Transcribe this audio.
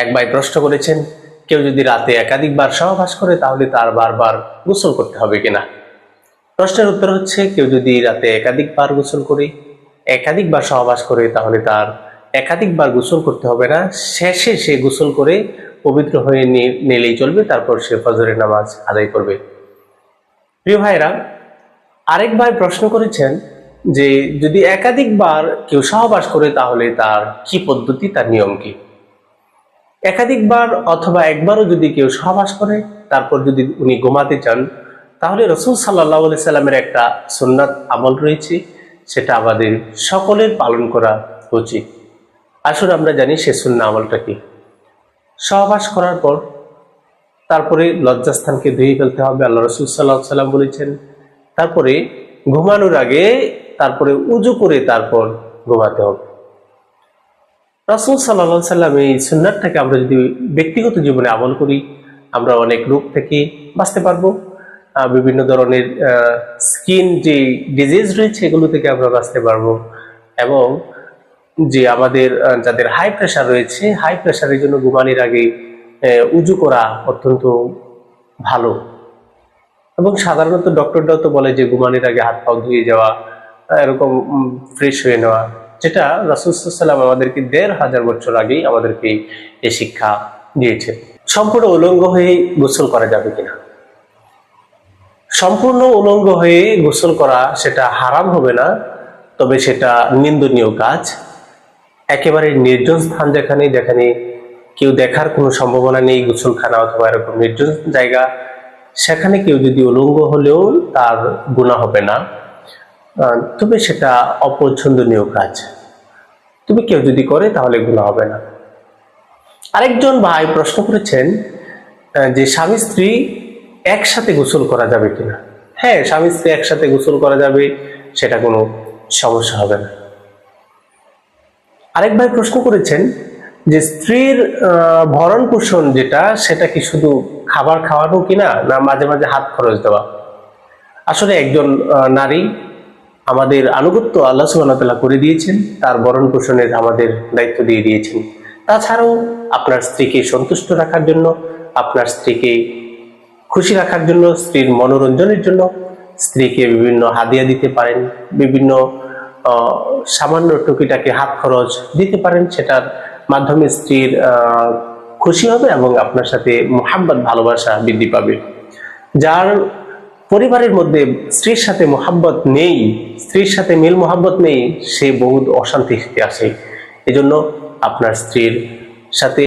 এক ভাই প্রশ্ন করেছেন, কেউ যদি রাতে একাধিকবার সহবাস করে তাহলে তার বারবার গোসল করতে হবে কিনা। প্রশ্নের উত্তর হচ্ছে, কেউ যদি রাতে একাধিকবার গোসল করে, একাধিকবার সহবাস করে, তাহলে তার একাধিকবার গোসল করতে হবে না। শেষে সে গোসল করে পবিত্র হয়ে নিলেই চলবে, তারপর সে ফজরের নামাজ আদায় করবে। প্রিয় ভাইরা, আরেক ভাই প্রশ্ন করেছেন যে যদি একাধিকবার কেউ সহবাস করে তাহলে তার কি পদ্ধতি, তার নিয়ম কি। একাধিকবার অথবা একবারও যদি কেউ সহবাস করে তারপর যদি উনি ঘুমাতে চান, তাহলে রাসূল সাল্লাল্লাহু আলাইহি সাল্লামের একটা সুন্নাত আমল রয়েছে, সেটা আমাদের সকলের পালন করা উচিত। আসলে আমরা জানি সে সুন্নাহ আমলটা কি। সহবাস করার পর তারপরে লজ্জাস্থানকে ধুয়ে ফেলতে হবে, আল্লাহ রাসূল সাল্লাল্লাহু আলাইহি সাল্লাম বলেছেন। তারপরে ঘুমানোর আগে তারপরে উযু করে তারপর ঘুমাতে হবে। রাসূল সাল্লাল্লাহু আলাইহি সাল্লাম এই সুন্নাতটাকে আমরা যদি ব্যক্তিগত জীবনে আমল করি, আমরা অনেক রোগ থেকে বাঁচতে পারবো। বিভিন্ন ধরনের স্কিন যে ডিজিজ রয়েছে এগুলো থেকে আমরা বাঁচতে পারবো, এবং যে আমাদের যাদের হাই প্রেশার রয়েছে, হাই প্রেশারের জন্য ঘুমানোর আগে উযু করা অত্যন্ত ভালো। এবং সাধারণত ডক্টররাও তো বলে যে ঘুমানোর আগে হাত পাও ধুয়ে যাওয়া, এরকম ফ্রেশ হয়ে নেওয়া, যেটা রাসূল সাল্লাল্লাহু আলাইহি ওয়াসাল্লাম আমাদেরকে ১৫০০ বছর আগেই আমাদেরকে এই শিক্ষা দিয়েছে। সম্পূর্ণ উলঙ্গ হয়ে গোসল করা যাবে কিনা। সম্পূর্ণ উলঙ্গ হয়ে গোসল করা সেটা হারাম হবে না, তবে সেটা নিন্দনীয় কাজ। একেবারে নির্জন স্থান যেখানে কেউ দেখার কোনো সম্ভাবনা নেই, গোসলখানা অথবা এরকম নির্জন জায়গা, সেখানে কেউ যদি উলঙ্গ হলেও তার গুনাহ হবে না, তবে সেটা অপছন্দনীয় কাজ। তবে কেউ যদি করে তাহলে গুনাহ হবে না। আরেকজন ভাই প্রশ্ন করেছেন যে স্বামী স্ত্রী একসাথে গোসল করা যাবে কিনা। হ্যাঁ, স্বামী স্ত্রী একসাথে গোসল করা যাবে, সেটা কোনো সমস্যা হবে না। আরেক ভাই প্রশ্ন করেছেন যে স্ত্রীর ভরণ পোষণ যেটা, সেটা কি শুধু খাবার খাওয়ানো কিনা, না মাঝে মাঝে হাত খরচ দেওয়া। আসলে একজন নারী আমাদের আনুগত্য আল্লাহ সুবহানাহু ওয়া তাআলা করে দিয়েছেন, তার ভরণ পোষণের আমাদের দায়িত্ব দিয়ে দিয়েছেন। তাছাড়াও আপনার স্ত্রীকে সন্তুষ্ট রাখার জন্য, আপনার স্ত্রীকে খুশি রাখার জন্য, স্ত্রীর মনোরঞ্জনের জন্য স্ত্রীকে বিভিন্ন হাদিয়া দিতে পারেন, বিভিন্ন সামান্য টুকিটাকি হাত খরচ দিতে পারেন। সেটার মাধ্যমে স্ত্রীর খুশি হবে এবং আপনার সাথে মুহাব্বত, ভালোবাসা বৃদ্ধি পাবে। যার পরিবারের মধ্যে স্ত্রীর সাথে মুহাব্বত নেই, স্ত্রীর সাথে মিল মুহাব্বত নেই, সে বহুত অশান্তিতে আসে। এজন্য আপনার স্ত্রীর সাথে